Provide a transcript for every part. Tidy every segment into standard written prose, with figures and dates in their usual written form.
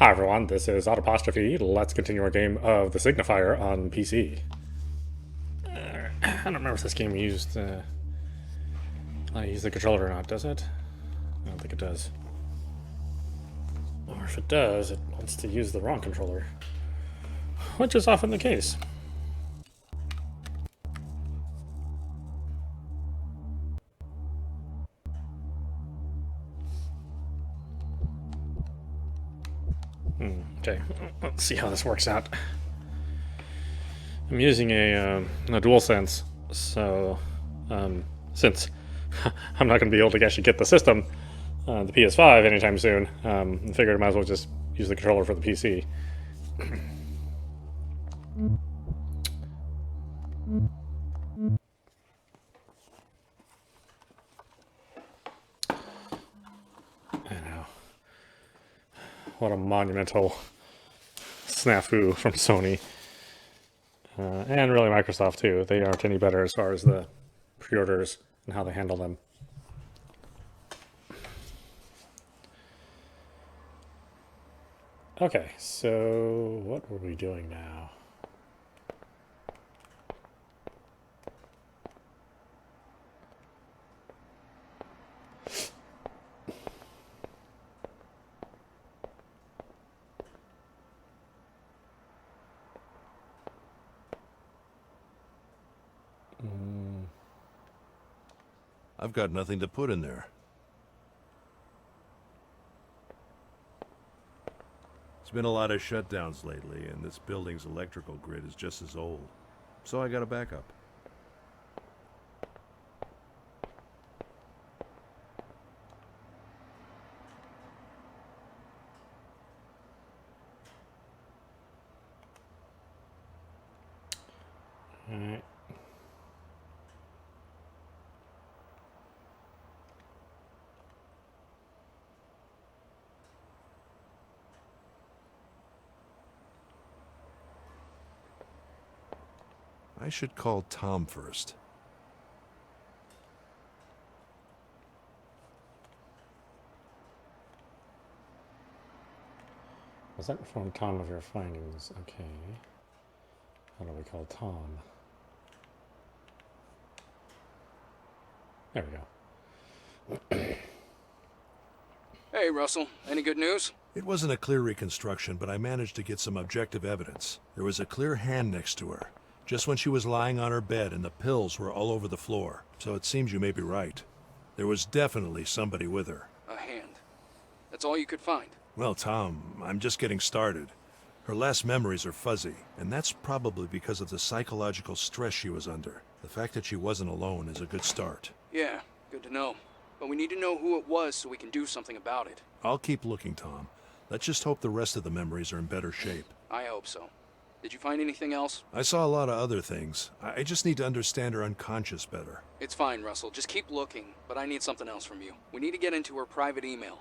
Hi everyone, this is audap. Let's continue our game of the Signifier on PC. I don't remember if this game used use the controller or not, does it? I don't think it does. Or if it does, it wants to use the wrong controller, which is often the case. Okay, let's see how this works out. I'm using a DualSense, so since I'm not going to be able to actually get the system, the PS5, anytime soon, I figured I might as well just use the controller for the PC. I know. What a monumental snafu from Sony. And really Microsoft too. They aren't any better as far as the pre-orders and how they handle them. Okay, so what were we doing now? I've got nothing to put in there. There's been a lot of shutdowns lately, and this building's electrical grid is just as old. So I got a backup. All right. I should call Tom first. Was that inform Tom of your findings? Okay. How do we call Tom? There we go. Hey, Russell. Any good news? It wasn't a clear reconstruction, but I managed to get some objective evidence. There was a clear hand next to her, just when she was lying on her bed, and the pills were all over the floor. So it seems you may be right. There was definitely somebody with her. A hand. That's all you could find. Well, Tom, I'm just getting started. Her last memories are fuzzy, and that's probably because of the psychological stress she was under. The fact that she wasn't alone is a good start. Yeah, good to know. But we need to know who it was so we can do something about it. I'll keep looking, Tom. Let's just hope the rest of the memories are in better shape. I hope so. Did you find anything else? I saw a lot of other things. I just need to understand her unconscious better. It's fine, Russell. Just keep looking, but I need something else from you. We need to get into her private email.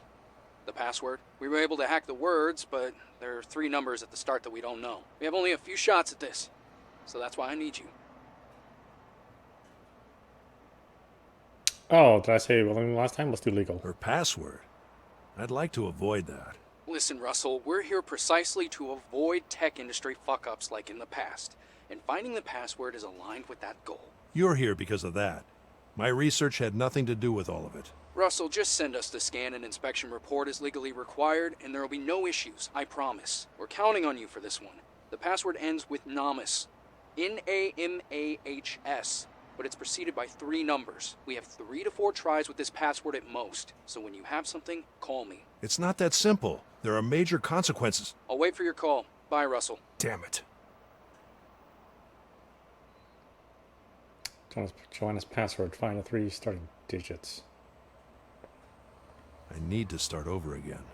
The password. We were able to hack the words, but there are 3 numbers at the start that we don't know. We have only a few shots at this, so that's why I need you. Oh, did I say willing last time? Let's do legal. Her password? I'd like to avoid that. Listen, Russell, we're here precisely to avoid tech industry fuck-ups like in the past, and finding the password is aligned with that goal. You're here because of that. My research had nothing to do with all of it. Russell, just send us the scan and inspection report as legally required, and there will be no issues, I promise. We're counting on you for this one. The password ends with Namas. N-A-M-A-H-S. But it's preceded by 3 numbers. We have 3 to 4 tries with this password at most. So when you have something, call me. It's not that simple. There are major consequences. I'll wait for your call. Bye, Russell. Damn it. Joanna's password. Find the 3 starting digits. I need to start over again.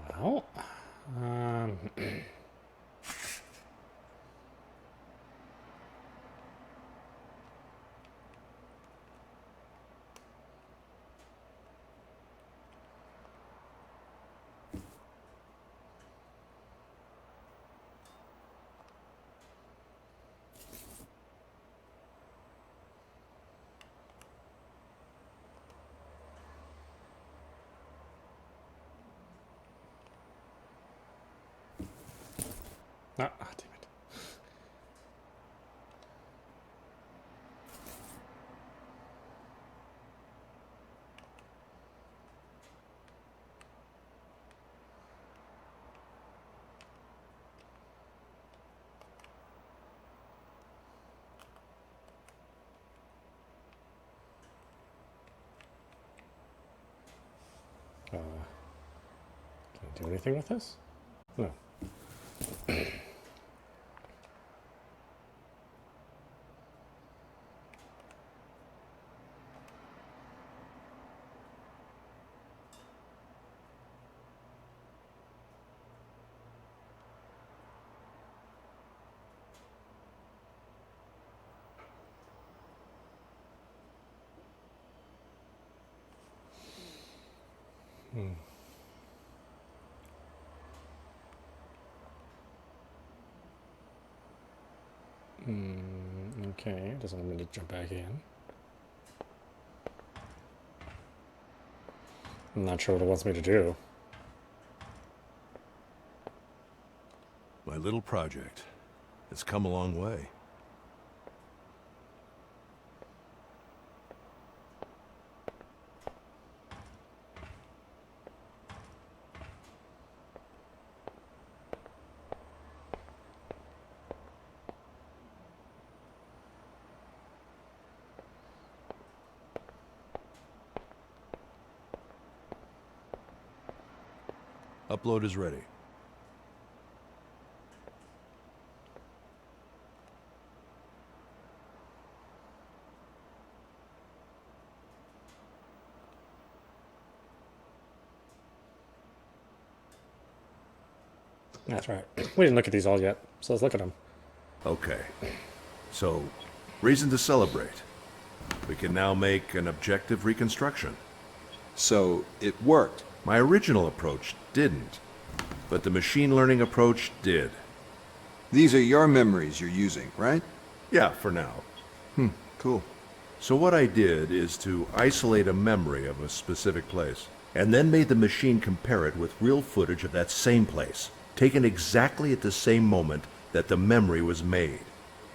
Well, Ah, damn it. Can I do anything with this? No. Okay, doesn't want me to jump back in. I'm not sure what it wants me to do. My little project. It's come a long way. Upload is ready. That's right. We didn't look at these all yet, so let's look at them. Okay. So, reason to celebrate. We can now make an objective reconstruction. So, it worked. My original approach didn't, but the machine learning approach did. These are your memories you're using, right? Yeah, for now. Cool. So what I did is to isolate a memory of a specific place, and then made the machine compare it with real footage of that same place, taken exactly at the same moment that the memory was made.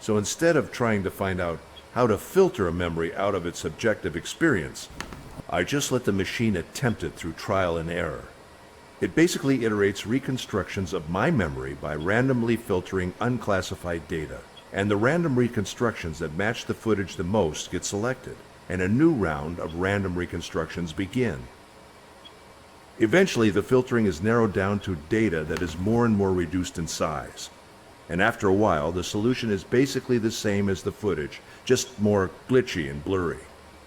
So instead of trying to find out how to filter a memory out of its objective experience, I just let the machine attempt it through trial and error. It basically iterates reconstructions of my memory by randomly filtering unclassified data. And the random reconstructions that match the footage the most get selected, and a new round of random reconstructions begin. Eventually, the filtering is narrowed down to data that is more and more reduced in size. And after a while, the solution is basically the same as the footage, just more glitchy and blurry.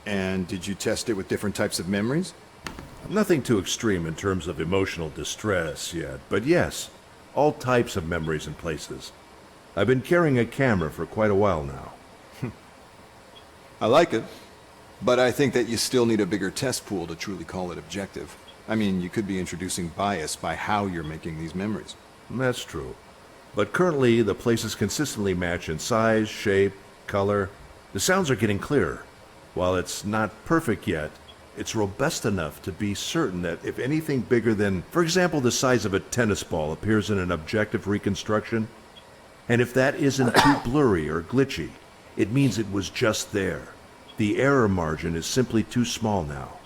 And did you test it with different types of memories? Nothing too extreme in terms of emotional distress yet, but yes, all types of memories and places. I've been carrying a camera for quite a while now. I like it, but I think that you still need a bigger test pool to truly call it objective. I mean, you could be introducing bias by how you're making these memories. That's true. But currently, the places consistently match in size, shape, color. The sounds are getting clearer. While it's not perfect yet, it's robust enough to be certain that if anything bigger than, for example, the size of a tennis ball appears in an objective reconstruction, and if that isn't too blurry or glitchy, it means it was just there. The error margin is simply too small now.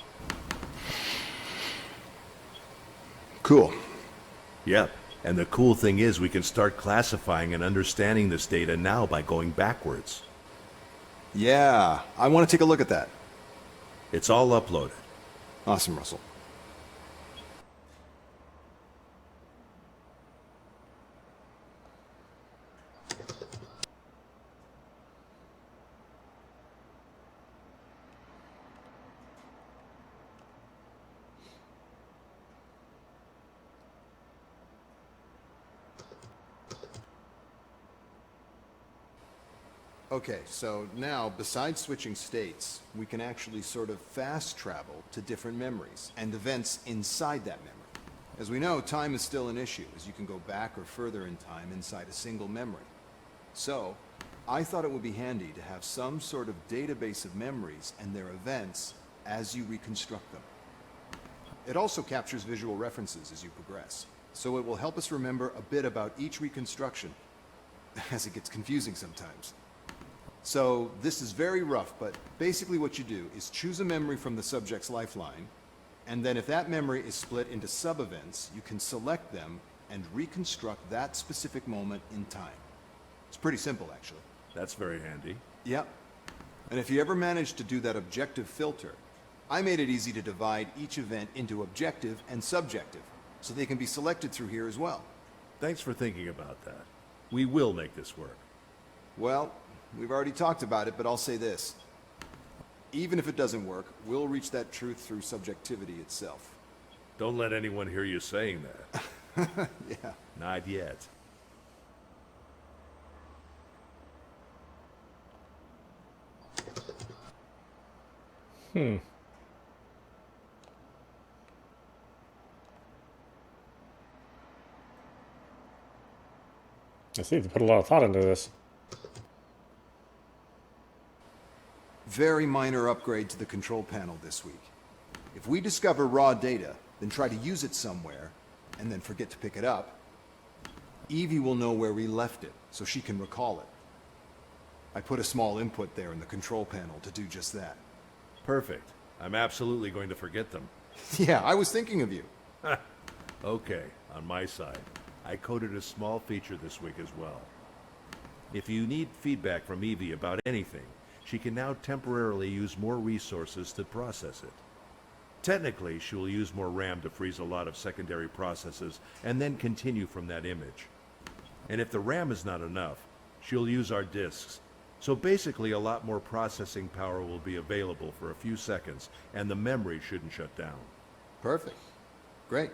Cool. Yep, and the cool thing is we can start classifying and understanding this data now by going backwards. Yeah, I want to take a look at that. It's all uploaded. Awesome, Russell. Okay, so now, besides switching states, we can actually sort of fast travel to different memories and events inside that memory. As we know, time is still an issue, as you can go back or further in time inside a single memory. So, I thought it would be handy to have some sort of database of memories and their events as you reconstruct them. It also captures visual references as you progress. so it will help us remember a bit about each reconstruction, as it gets confusing sometimes. So this is very rough, but basically what you do is choose a memory from the subject's lifeline, and then if that memory is split into sub-events, you can select them and reconstruct that specific moment in time. It's pretty simple, actually. That's very handy. Yep. And if you ever manage to do that objective filter, I made it easy to divide each event into objective and subjective, so they can be selected through here as well. Thanks for thinking about that. We will make this work. Well, we've already talked about it, but I'll say this. Even if it doesn't work, we'll reach that truth through subjectivity itself. Don't let anyone hear you saying that. Yeah. Not yet. I see they put a lot of thought into this. Very minor upgrade to the control panel this week. If we discover raw data, then try to use it somewhere, and then forget to pick it up, Evie will know where we left it, so she can recall it. I put a small input there in the control panel to do just that. Perfect. I'm absolutely going to forget them. Yeah, I was thinking of you. Okay, on my side, I coded a small feature this week as well. If you need feedback from Evie about anything, she can now temporarily use more resources to process it. Technically, she will use more RAM to freeze a lot of secondary processes and then continue from that image. And if the RAM is not enough, she'll use our disks. So basically, a lot more processing power will be available for a few seconds, and the memory shouldn't shut down. Perfect. Great.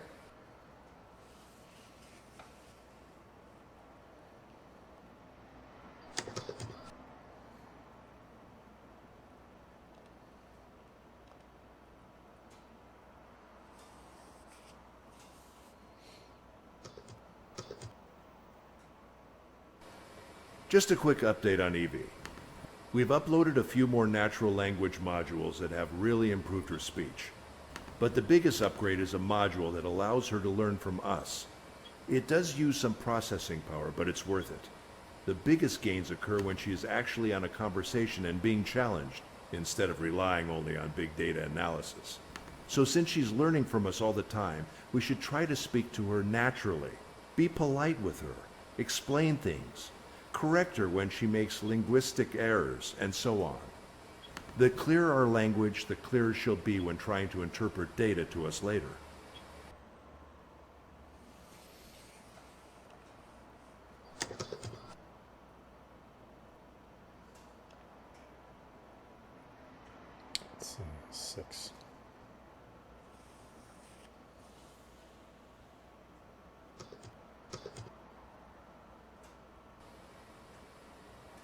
Just a quick update on Evie. We've uploaded a few more natural language modules that have really improved her speech. But the biggest upgrade is a module that allows her to learn from us. It does use some processing power, but it's worth it. The biggest gains occur when she is actually on a conversation and being challenged, instead of relying only on big data analysis. So since she's learning from us all the time, we should try to speak to her naturally. Be polite with her. Explain things. Correct her when she makes linguistic errors, and so on. The clearer our language, the clearer she'll be when trying to interpret data to us later. Let's see, 6.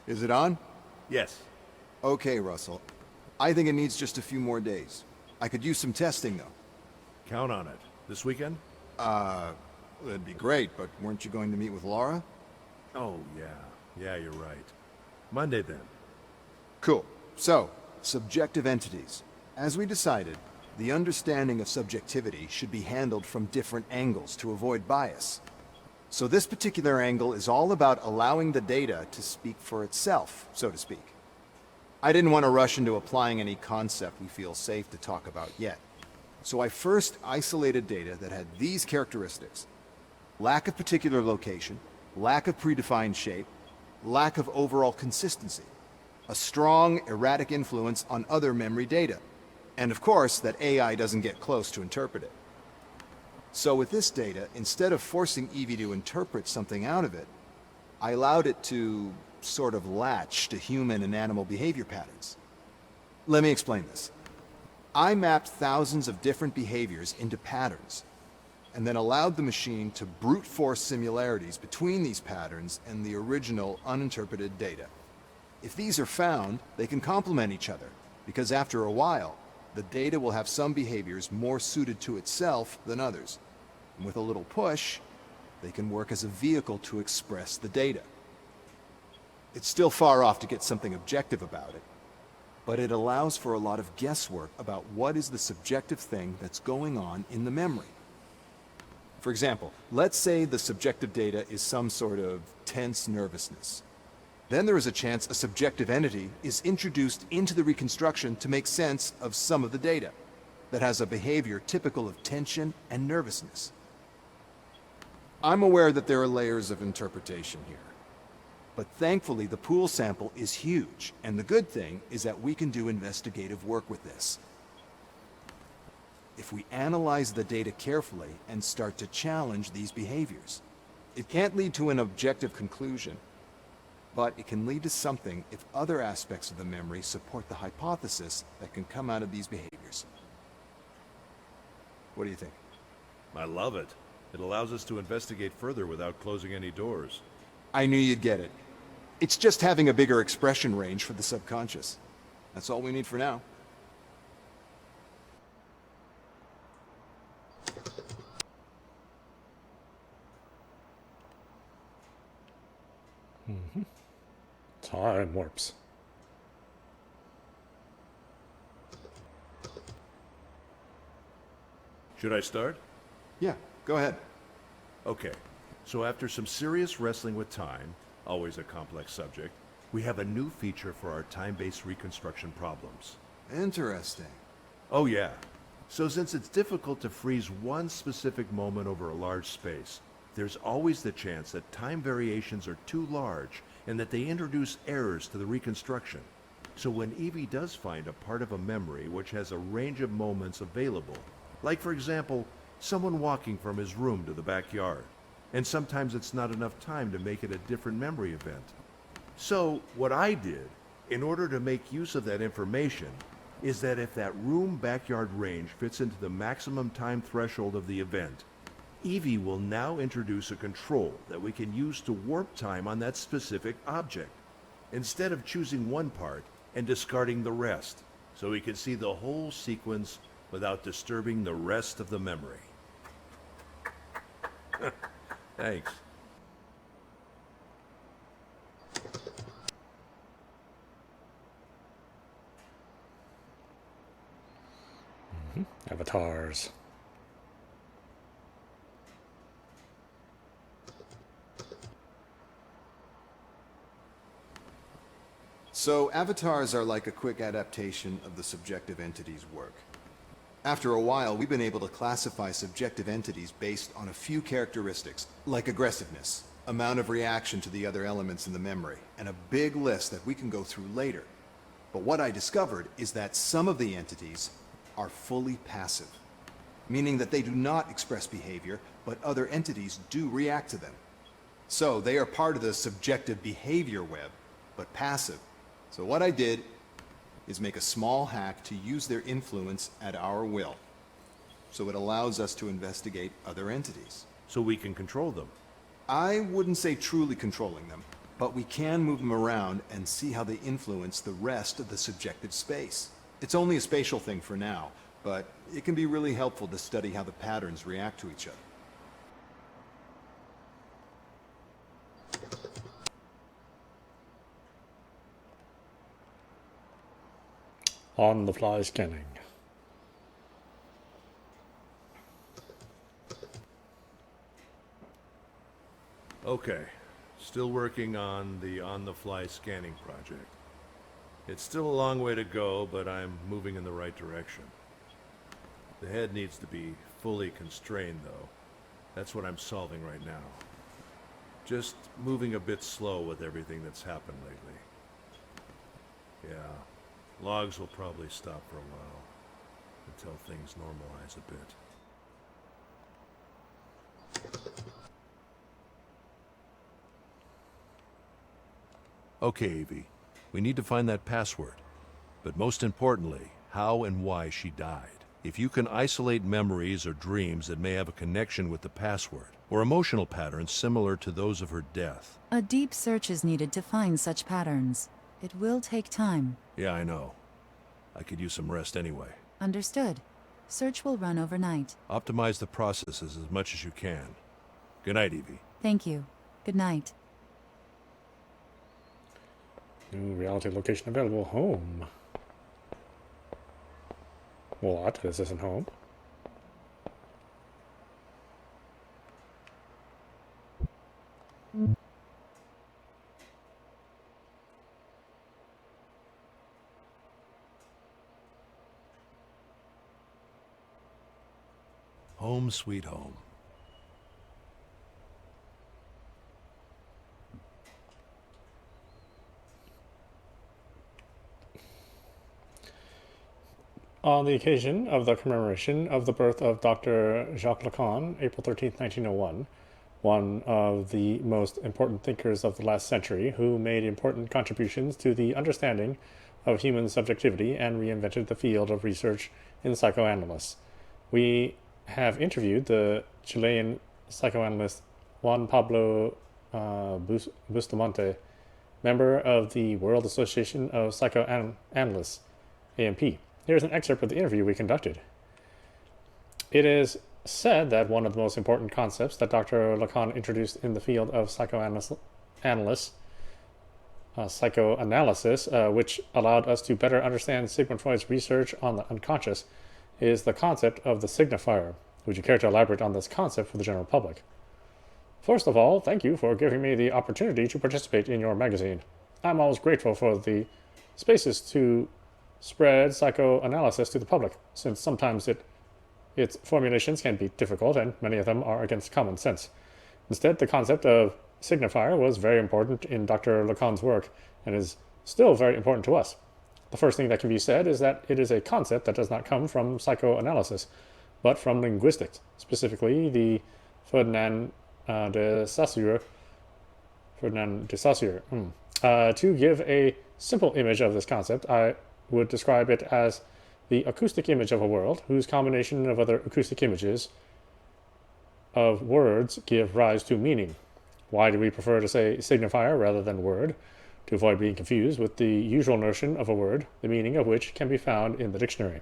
Is it on? Yes. Okay, Russell. I think it needs just a few more days. I could use some testing, though. Count on it. This weekend? That'd be great, but weren't you going to meet with Laura? Oh, yeah. Yeah, you're right. Monday then. Cool. So, subjective entities. As we decided, the understanding of subjectivity should be handled from different angles to avoid bias. So this particular angle is all about allowing the data to speak for itself, so to speak. I didn't want to rush into applying any concept we feel safe to talk about yet. So I first isolated data that had these characteristics: lack of particular location, lack of predefined shape, lack of overall consistency, a strong erratic influence on other memory data, and of course that AI doesn't get close to interpret it. So with this data, instead of forcing Evie to interpret something out of it, I allowed it to sort of latch to human and animal behavior patterns. Let me explain this. I mapped thousands of different behaviors into patterns, and then allowed the machine to brute force similarities between these patterns and the original uninterpreted data. If these are found, they can complement each other, because after a while, the data will have some behaviors more suited to itself than others. And with a little push, they can work as a vehicle to express the data. It's still far off to get something objective about it, but it allows for a lot of guesswork about what is the subjective thing that's going on in the memory. For example, let's say the subjective data is some sort of tense nervousness. Then there is a chance a subjective entity is introduced into the reconstruction to make sense of some of the data that has a behavior typical of tension and nervousness. I'm aware that there are layers of interpretation here. But thankfully, the pool sample is huge, and the good thing is that we can do investigative work with this. If we analyze the data carefully and start to challenge these behaviors, it can't lead to an objective conclusion, but it can lead to something if other aspects of the memory support the hypothesis that can come out of these behaviors. What do you think? I love it. It allows us to investigate further without closing any doors. I knew you'd get it. It's just having a bigger expression range for the subconscious. That's all we need for now. Time warps. Should I start? Yeah, go ahead. Okay, so after some serious wrestling with time, always a complex subject, we have a new feature for our time-based reconstruction problems. Interesting. Oh yeah. So since it's difficult to freeze one specific moment over a large space, there's always the chance that time variations are too large and that they introduce errors to the reconstruction. So when Evie does find a part of a memory which has a range of moments available, like for example, someone walking from his room to the backyard, and sometimes it's not enough time to make it a different memory event. So what I did, in order to make use of that information, is that if that room backyard range fits into the maximum time threshold of the event, Evie will now introduce a control that we can use to warp time on that specific object, instead of choosing one part and discarding the rest, so we can see the whole sequence without disturbing the rest of the memory. Thanks. Avatars. So, avatars are like a quick adaptation of the subjective entity's work. After a while, we've been able to classify subjective entities based on a few characteristics, like aggressiveness, amount of reaction to the other elements in the memory, and a big list that we can go through later. But what I discovered is that some of the entities are fully passive, meaning that they do not express behavior, but other entities do react to them. So they are part of the subjective behavior web, but passive. So what I did is make a small hack to use their influence at our will. So it allows us to investigate other entities. So we can control them. I wouldn't say truly controlling them, but we can move them around and see how they influence the rest of the subjective space. It's only a spatial thing for now, but it can be really helpful to study how the patterns react to each other. On the fly scanning. Okay, still working on the on-the-fly scanning project. It's still a long way to go, but I'm moving in the right direction. The head needs to be fully constrained, though. That's what I'm solving right now. Just moving a bit slow with everything that's happened lately. Yeah, logs will probably stop for a while, until things normalize a bit. Okay, Evie. We need to find that password. But most importantly, how and why she died. If you can isolate memories or dreams that may have a connection with the password, or emotional patterns similar to those of her death. A deep search is needed to find such patterns. It will take time. Yeah, I know. I could use some rest anyway. Understood. Search will run overnight. Optimize the processes as much as you can. Good night, Evie. Thank you. Good night. New reality location available. Home. What? This isn't home. Home sweet home. On the occasion of the commemoration of the birth of Dr. Jacques Lacan, April 13th, 1901, one of the most important thinkers of the last century who made important contributions to the understanding of human subjectivity and reinvented the field of research in psychoanalysis. We have interviewed the Chilean psychoanalyst Juan Pablo Bustamante, member of the World Association of Psychoanalysts, AMP. Here's an excerpt of the interview we conducted. It is said that one of the most important concepts that Dr. Lacan introduced in the field of psychoanalysis, which allowed us to better understand Sigmund Freud's research on the unconscious, is the concept of the signifier. Would you care to elaborate on this concept for the general public? First of all, thank you for giving me the opportunity to participate in your magazine. I'm always grateful for the spaces to spread psychoanalysis to the public, since sometimes its formulations can be difficult and many of them are against common sense. Instead, the concept of signifier was very important in Dr. Lacan's work and is still very important to us. The first thing that can be said is that it is a concept that does not come from psychoanalysis, but from linguistics, specifically the Ferdinand de Saussure. To give a simple image of this concept, I would describe it as the acoustic image of a world whose combination of other acoustic images of words give rise to meaning. Why do we prefer to say signifier rather than word? To avoid being confused with the usual notion of a word, the meaning of which can be found in the dictionary.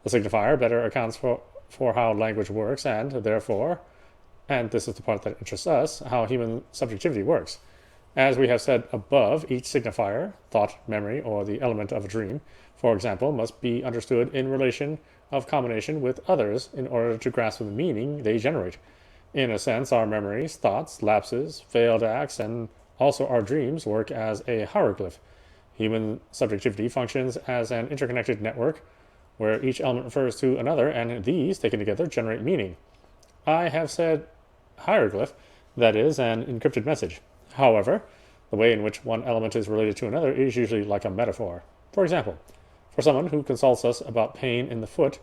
The signifier better accounts for how language works and, therefore, and this is the part that interests us, how human subjectivity works. As we have said above, each signifier, thought, memory, or the element of a dream, for example, must be understood in relation of combination with others in order to grasp the meaning they generate. In a sense, our memories, thoughts, lapses, failed acts, and also our dreams work as a hieroglyph. Human subjectivity functions as an interconnected network where each element refers to another, and these, taken together, generate meaning. I have said hieroglyph, that is, an encrypted message. However, the way in which one element is related to another is usually like a metaphor. For example, for someone who consults us about pain in the foot,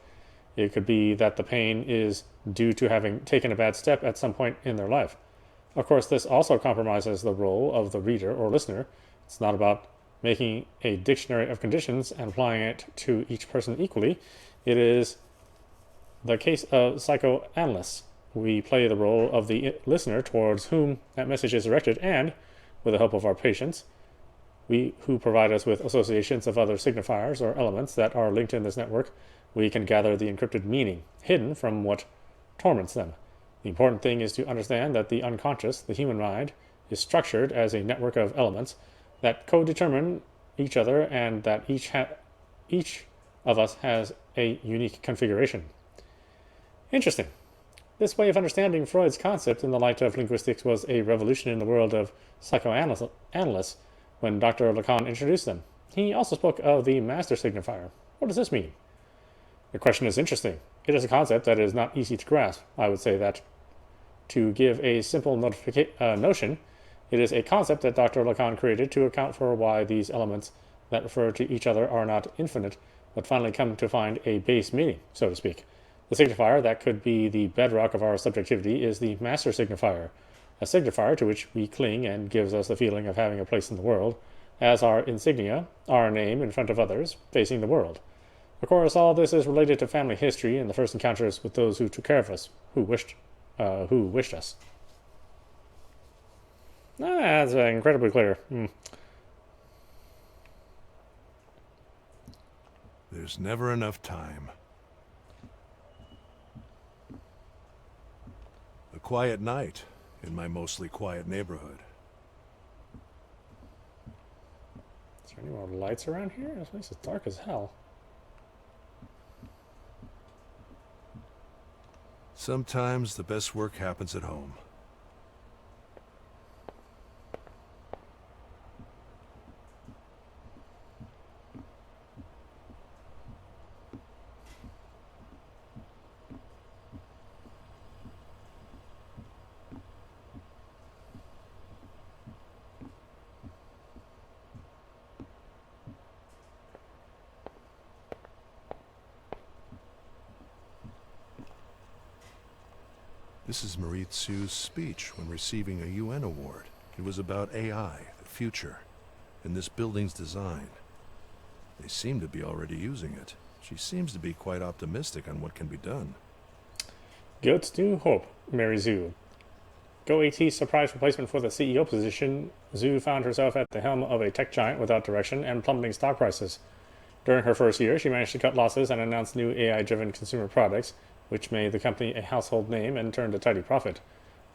it could be that the pain is due to having taken a bad step at some point in their life. Of course, this also compromises the role of the reader or listener. It's not about making a dictionary of conditions and applying it to each person equally. It is the case of psychoanalysts. We play the role of the listener towards whom that message is directed, and, with the help of our patients, who provide us with associations of other signifiers or elements that are linked in this network, we can gather the encrypted meaning hidden from what torments them. The important thing is to understand that the unconscious, the human mind, is structured as a network of elements that co-determine each other, and that each of us has a unique configuration. Interesting. This way of understanding Freud's concept in the light of linguistics was a revolution in the world of psychoanalysts when Dr. Lacan introduced them. He also spoke of the master signifier. What does this mean? The question is interesting. It is a concept that is not easy to grasp. I would say that, to give a simple notion, it is a concept that Dr. Lacan created to account for why these elements that refer to each other are not infinite, but finally come to find a base meaning, so to speak. The signifier that could be the bedrock of our subjectivity is the master signifier, a signifier to which we cling and gives us the feeling of having a place in the world, as our insignia, our name in front of others, facing the world. Of course, all this is related to family history and the first encounters with those who took care of us, who wished us. That's incredibly clear. There's never enough time. A quiet night in my mostly quiet neighborhood. Is there any more lights around here? This place is dark as hell. Sometimes the best work happens at home. This is Marie Tsu's speech when receiving a UN award. It was about AI, the future, and this building's design. They seem to be already using it. She seems to be quite optimistic on what can be done. Goat's new hope, Mary Zhu. GoAT's surprise replacement for the CEO position, Zhu found herself at the helm of a tech giant without direction and plummeting stock prices. During her first year, she managed to cut losses and announce new AI-driven consumer products, which made the company a household name and turned a tidy profit.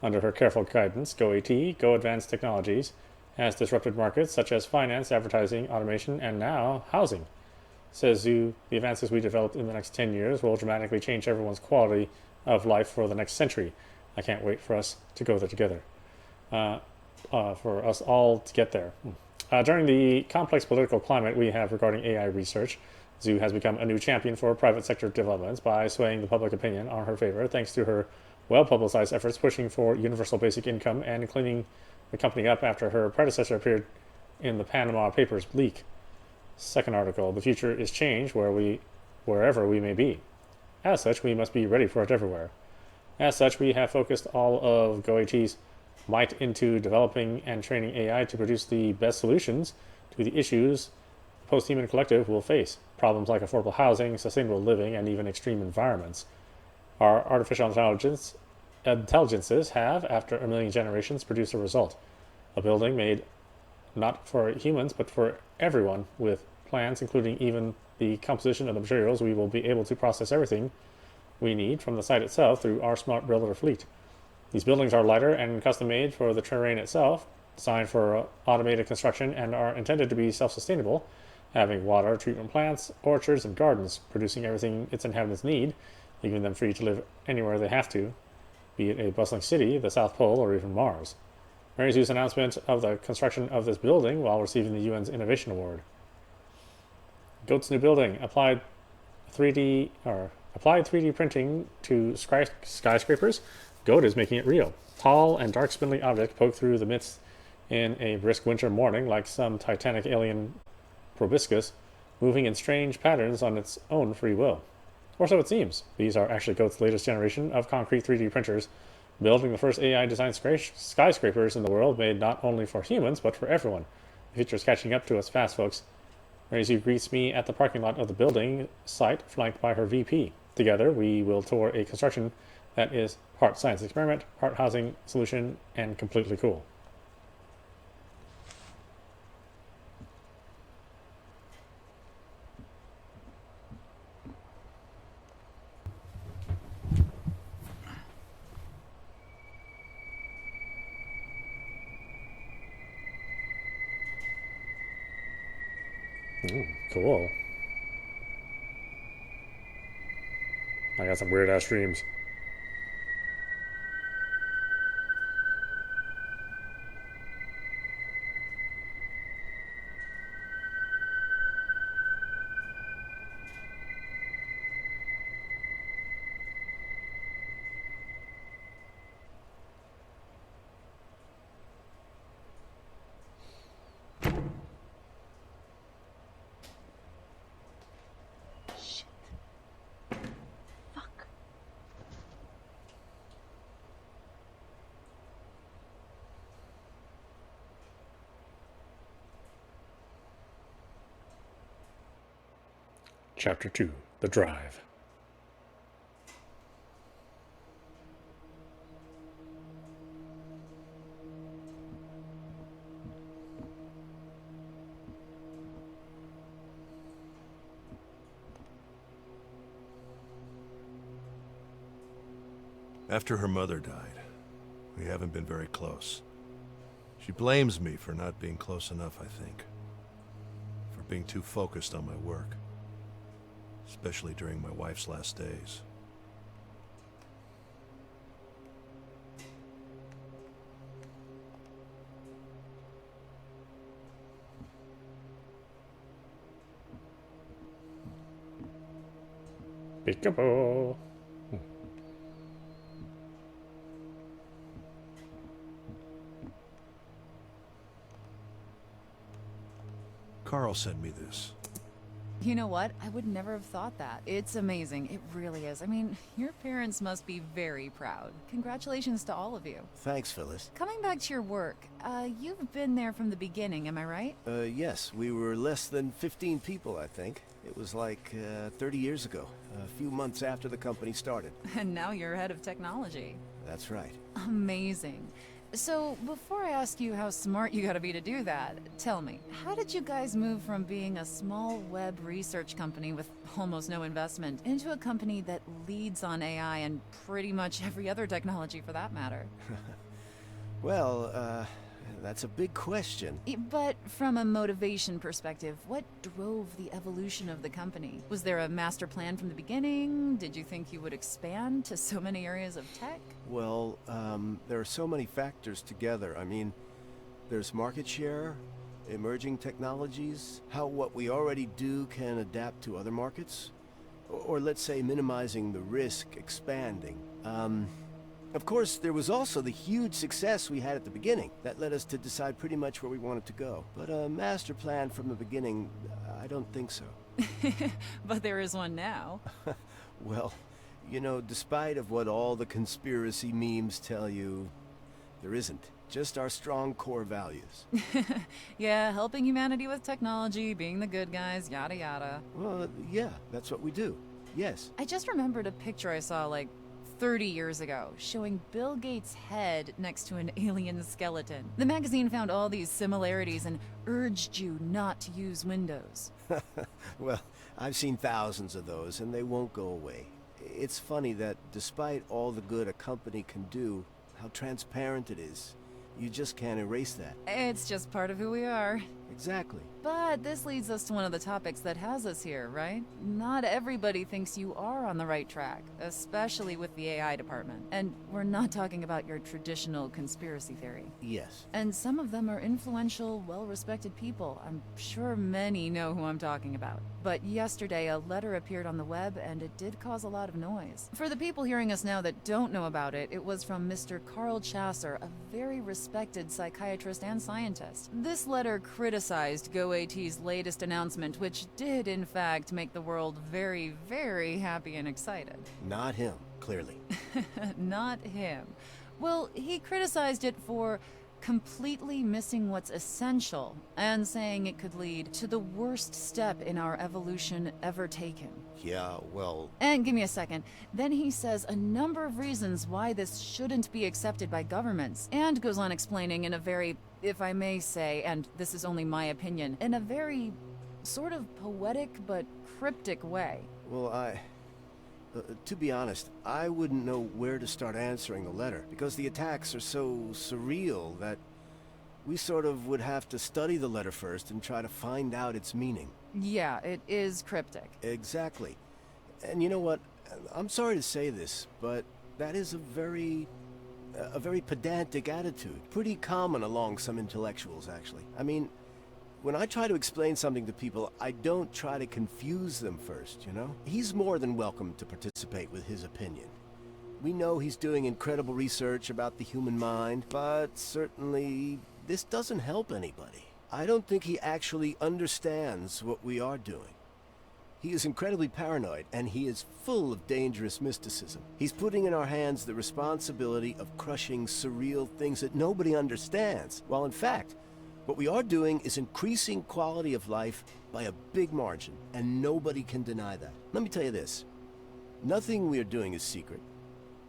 Under her careful guidance, GoAT, Go Advanced Technologies, has disrupted markets such as finance, advertising, automation, and now housing. Says Zhu, the advances we develop in the next 10 years will dramatically change everyone's quality of life for the next century. I can't wait for us to go there together. For us all to get there. During the complex political climate we have regarding AI research, Zhu has become a new champion for private sector developments by swaying the public opinion on her favor thanks to her well-publicized efforts pushing for universal basic income and cleaning the company up after her predecessor appeared in the Panama Papers leak. Second article, the future is change wherever we may be. As such, we must be ready for it everywhere. As such, we have focused all of GoAT's might into developing and training AI to produce the best solutions to the issues the post-human collective will face. Problems like affordable housing, sustainable living, and even extreme environments. Our artificial intelligences have, after a million generations, produced a result. A building made not for humans, but for everyone, with plans including even the composition of the materials. We will be able to process everything we need from the site itself through our smart builder fleet. These buildings are lighter and custom-made for the terrain itself, designed for automated construction, and are intended to be self-sustainable, having water treatment plants, orchards, and gardens, producing everything its inhabitants need, leaving them free to live anywhere they have to, be it a bustling city, the South Pole, or even Mars. Mary Zhu's announcement of the construction of this building while receiving the UN's Innovation Award. Goat's new building applied 3D printing to skyscrapers. Goat is making it real. Tall and dark spindly objects poke through the mist in a brisk winter morning like some titanic alien proboscis, moving in strange patterns on its own free will. Or so it seems. These are actually Goat's latest generation of concrete 3D printers, building the first AI-designed skyscrapers in the world, made not only for humans, but for everyone. The future is catching up to us fast, folks. Mary Zhu greets me at the parking lot of the building site, flanked by her VP. Together, we will tour a construction that is part science experiment, part housing solution, and completely cool. Ooh, cool. I got some weird ass dreams. Chapter 2, The Drive. After her mother died, we haven't been very close. She blames me for not being close enough, I think. For being too focused on my work. Especially during my wife's last days. Peekaboo. Carl sent me this. You know what? I would never have thought that. It's amazing. It really is. I mean, your parents must be very proud. Congratulations to all of you. Thanks, Phyllis. Coming back to your work, you've been there from the beginning, am I right? Yes, we were less than 15 people, I think. It was like 30 years ago, a few months after the company started. And now you're head of technology. That's right. Amazing. So, before I ask you how smart you gotta be to do that, tell me, how did you guys move from being a small web research company with almost no investment into a company that leads on AI and pretty much every other technology for that matter? Well, that's a big question. But from a motivation perspective, what drove the evolution of the company? Was there a master plan from the beginning? Did you think you would expand to so many areas of tech? Well, there are so many factors together. I mean, there's market share, emerging technologies, how what we already do can adapt to other markets, or let's say minimizing the risk, expanding. Of course, there was also the huge success we had at the beginning. That led us to decide pretty much where we wanted to go. But a master plan from the beginning, I don't think so. But there is one now. Well, you know, despite of what all the conspiracy memes tell you, there isn't. Just our strong core values. Yeah, helping humanity with technology, being the good guys, yada yada. Well, yeah, that's what we do. Yes. I just remembered a picture I saw like 30 years ago, showing Bill Gates' head next to an alien skeleton. The magazine found all these similarities and urged you not to use Windows. Well, I've seen thousands of those, and they won't go away. It's funny that despite all the good a company can do, how transparent it is, you just can't erase that. It's just part of who we are. Exactly. But this leads us to one of the topics that has us here, right? Not everybody thinks you are on the right track, especially with the AI department. And we're not talking about your traditional conspiracy theory. Yes. And some of them are influential, well-respected people. I'm sure many know who I'm talking about. But yesterday, a letter appeared on the web, and it did cause a lot of noise. For the people hearing us now that don't know about it, it was from Mr. Carl Chasser, a very respected psychiatrist and scientist. This letter criticized GoAT's latest announcement, which did, in fact, make the world very, very happy and excited. Not him, clearly. Not him. Well, he criticized it for completely missing what's essential and saying it could lead to the worst step in our evolution ever taken. Yeah, well... And give me a second. Then he says a number of reasons why this shouldn't be accepted by governments, and goes on explaining in a very, if I may say, and this is only my opinion, in a very sort of poetic but cryptic way. Well, to be honest, I wouldn't know where to start answering the letter, because the attacks are so surreal that we sort of would have to study the letter first and try to find out its meaning. Yeah, it is cryptic. Exactly. And you know what? I'm sorry to say this, but that is a very pedantic attitude. Pretty common along some intellectuals, actually. I mean, when I try to explain something to people, I don't try to confuse them first, you know? He's more than welcome to participate with his opinion. We know he's doing incredible research about the human mind, but certainly this doesn't help anybody. I don't think he actually understands what we are doing. He is incredibly paranoid, and he is full of dangerous mysticism. He's putting in our hands the responsibility of crushing surreal things that nobody understands, while in fact, what we are doing is increasing quality of life by a big margin, and nobody can deny that. Let me tell you this. Nothing we are doing is secret.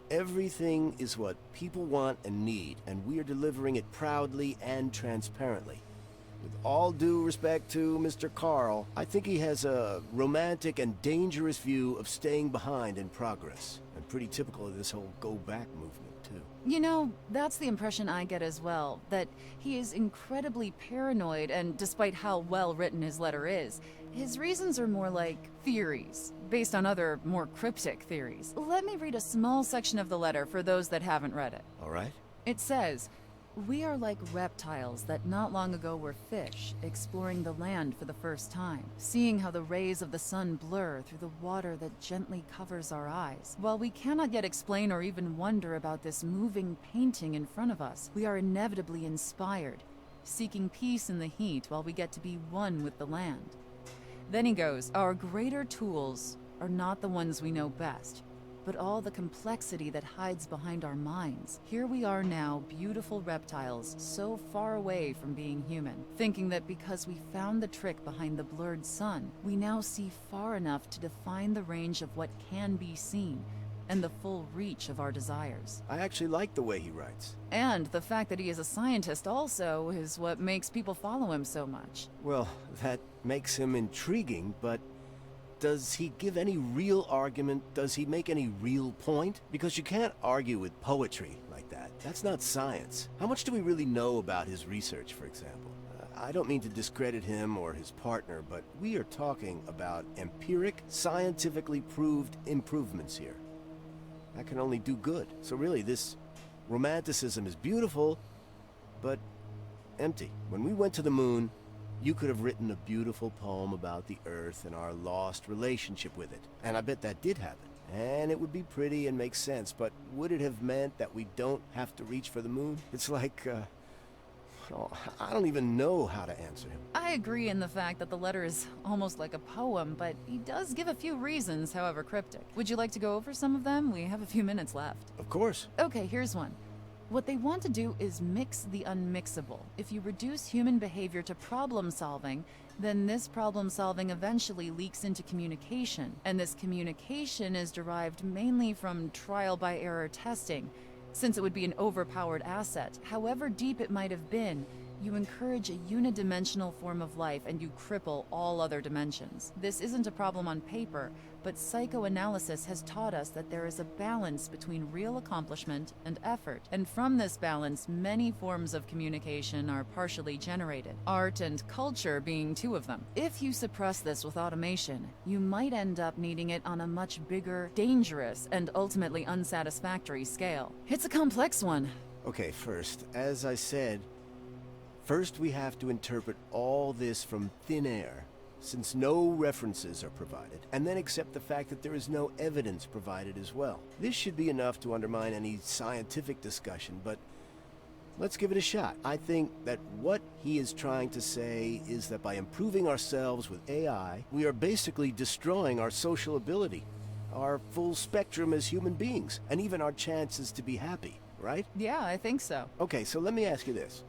Everything is what people want and need, and we are delivering it proudly and transparently. With all due respect to Mr. Carl, I think he has a romantic and dangerous view of staying behind in progress, and pretty typical of this whole Go Back movement, too. You know, that's the impression I get as well, that he is incredibly paranoid, and despite how well written his letter is, his reasons are more like theories, based on other, more cryptic theories. Let me read a small section of the letter for those that haven't read it. All right? It says, "We are like reptiles that not long ago were fish, exploring the land for the first time, seeing how the rays of the sun blur through the water that gently covers our eyes. While we cannot yet explain or even wonder about this moving painting in front of us, we are inevitably inspired, seeking peace in the heat while we get to be one with the land. Then he goes, our greater tools are not the ones we know best, but all the complexity that hides behind our minds. Here we are now, beautiful reptiles, so far away from being human, thinking that because we found the trick behind the blurred sun, we now see far enough to define the range of what can be seen, and the full reach of our desires. I actually like the way he writes. And the fact that he is a scientist also is what makes people follow him so much. Well, that makes him intriguing, but does he give any real argument? Does he make any real point? Because you can't argue with poetry like that. That's not science. How much do we really know about his research, for example? I don't mean to discredit him or his partner, but we are talking about empiric, scientifically proved improvements here. That can only do good. So really, this romanticism is beautiful, but empty. When we went to the moon, you could have written a beautiful poem about the Earth and our lost relationship with it. And I bet that did happen. And it would be pretty and make sense, but would it have meant that we don't have to reach for the moon? It's like, oh, I don't even know how to answer him. I agree in the fact that the letter is almost like a poem, but he does give a few reasons, however cryptic. Would you like to go over some of them? We have a few minutes left. Of course. Okay, here's one. What they want to do is mix the unmixable. If you reduce human behavior to problem solving, then this problem solving eventually leaks into communication. And this communication is derived mainly from trial by error testing, since it would be an overpowered asset. However deep it might have been, you encourage a unidimensional form of life and you cripple all other dimensions. This isn't a problem on paper, but psychoanalysis has taught us that there is a balance between real accomplishment and effort. And from this balance, many forms of communication are partially generated, art and culture being two of them. If you suppress this with automation, you might end up needing it on a much bigger, dangerous, and ultimately unsatisfactory scale. It's a complex one. Okay, first, as I said, first we have to interpret all this from thin air, since no references are provided, and then accept the fact that there is no evidence provided as well. This should be enough to undermine any scientific discussion, but let's give it a shot. I think that what he is trying to say is that by improving ourselves with AI, we are basically destroying our social ability, our full spectrum as human beings, and even our chances to be happy, right? Yeah, I think so. Okay, so let me ask you this.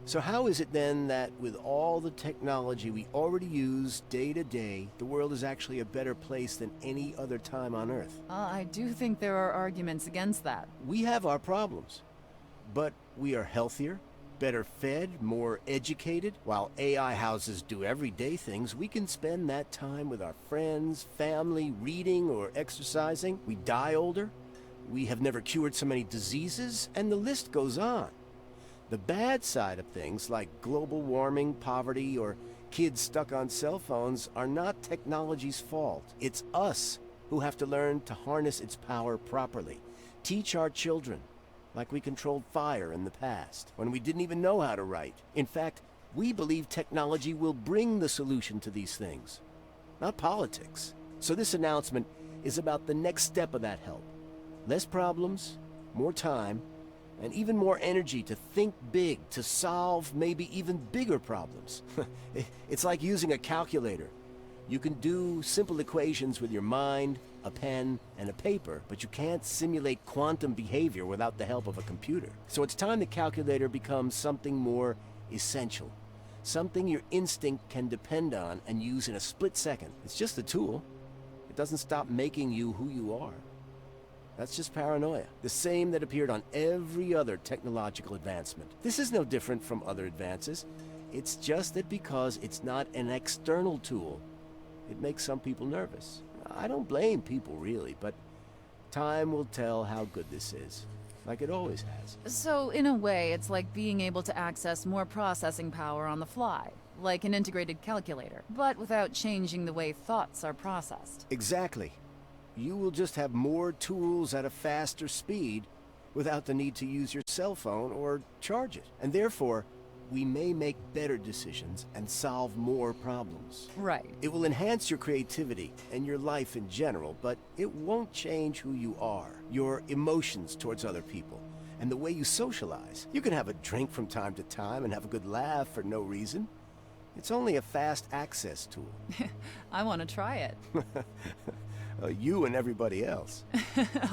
So how is it then that with all the technology we already use day to day, the world is actually a better place than any other time on Earth? I do think there are arguments against that. We have our problems, but we are healthier, better fed, more educated. While AI houses do everyday things, we can spend that time with our friends, family, reading or exercising. We die older. We have never cured so many diseases, and the list goes on. The bad side of things, like global warming, poverty, or kids stuck on cell phones, are not technology's fault. It's us who have to learn to harness its power properly. Teach our children, like we controlled fire in the past, when we didn't even know how to write. In fact, we believe technology will bring the solution to these things, not politics. So this announcement is about the next step of that help. Less problems, more time, and even more energy to think big, to solve maybe even bigger problems. It's like using a calculator. You can do simple equations with your mind, a pen, and a paper, but you can't simulate quantum behavior without the help of a computer. So it's time the calculator becomes something more essential, something your instinct can depend on and use in a split second. It's just a tool. It doesn't stop making you who you are. That's just paranoia, the same that appeared on every other technological advancement. This is no different from other advances. It's just that because it's not an external tool, it makes some people nervous. I don't blame people really, but time will tell how good this is, like it always has. So, in a way, it's like being able to access more processing power on the fly, like an integrated calculator, but without changing the way thoughts are processed. Exactly. You will just have more tools at a faster speed without the need to use your cell phone or charge it. And therefore, we may make better decisions and solve more problems. Right. It will enhance your creativity and your life in general, but it won't change who you are, your emotions towards other people, and the way you socialize. You can have a drink from time to time and have a good laugh for no reason. It's only a fast access tool. I want to try it. You and everybody else.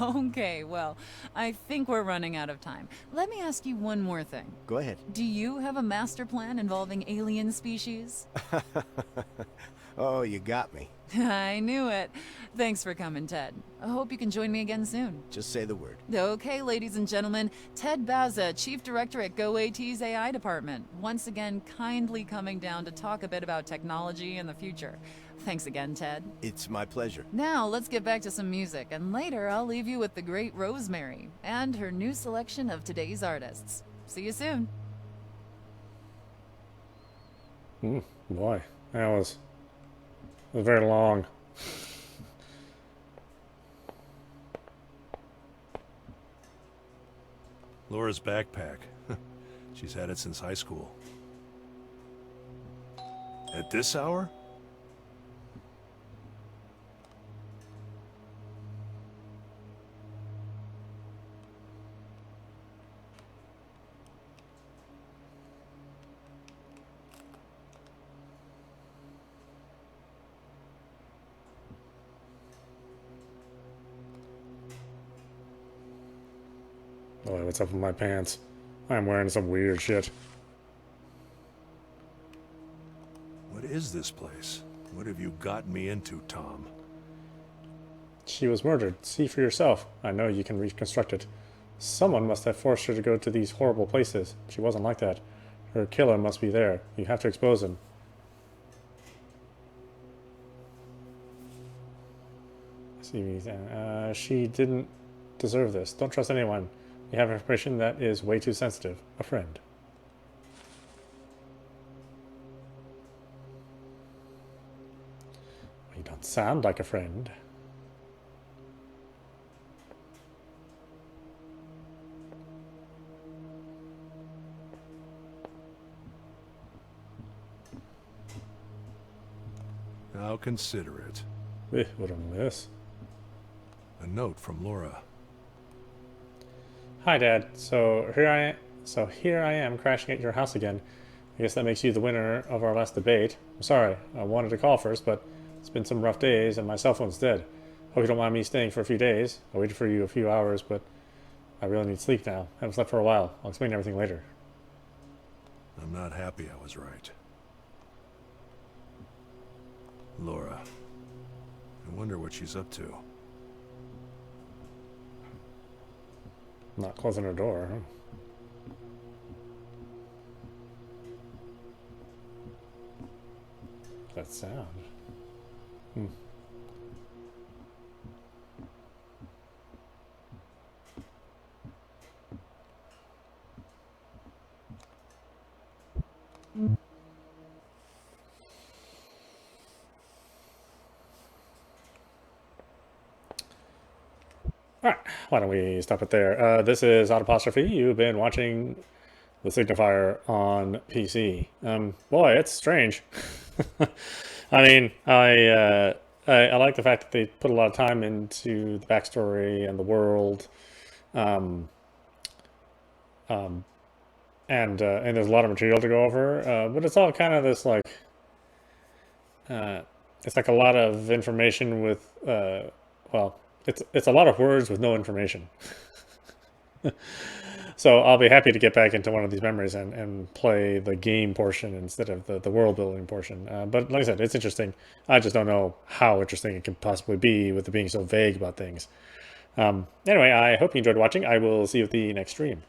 Okay, well, I think we're running out of time. Let me ask you one more thing. Go ahead. Do you have a master plan involving alien species? Oh, you got me. I knew it. Thanks for coming, Ted. I hope you can join me again soon. Just say the word. Okay, ladies and gentlemen, Ted Baza, Chief Director at GoAT's AI Department, once again kindly coming down to talk a bit about technology and the future. Thanks again, Ted. It's my pleasure. Now, let's get back to some music, and later I'll leave you with the great Rosemary and her new selection of today's artists. See you soon. Boy, that was very long. Laura's backpack. She's had it since high school. At this hour? Boy, what's up with my pants? I'm wearing some weird shit. What is this place? What have you gotten me into, Tom? She was murdered. See for yourself. I know you can reconstruct it. Someone must have forced her to go to these horrible places. She wasn't like that. Her killer must be there. You have to expose him. She didn't deserve this. Don't trust anyone. You have information that is way too sensitive. A friend. You don't sound like a friend. I'll consider it. What a mess. A note from Laura. Hi, Dad. So here I am crashing at your house again. I guess that makes you the winner of our last debate. I'm sorry. I wanted to call first, but it's been some rough days and my cell phone's dead. Hope you don't mind me staying for a few days. I waited for you a few hours, but I really need sleep now. I haven't slept for a while. I'll explain everything later. I'm not happy I was right. Laura. I wonder what she's up to. Not closing her door, huh? That sound. Alright, why don't we stop it there? This is audapostrophe. You've been watching the Signifier on PC. Boy, it's strange. I mean, I like the fact that they put a lot of time into the backstory and the world, and there's a lot of material to go over. But it's all kind of this like, it's like a lot of information with, well, it's a lot of words with no information. So I'll be happy to get back into one of these memories and play the game portion instead of the world building portion. But like I said, it's interesting. I just don't know how interesting it can possibly be with it being so vague about things. Anyway, I hope you enjoyed watching. I will see you at the next stream.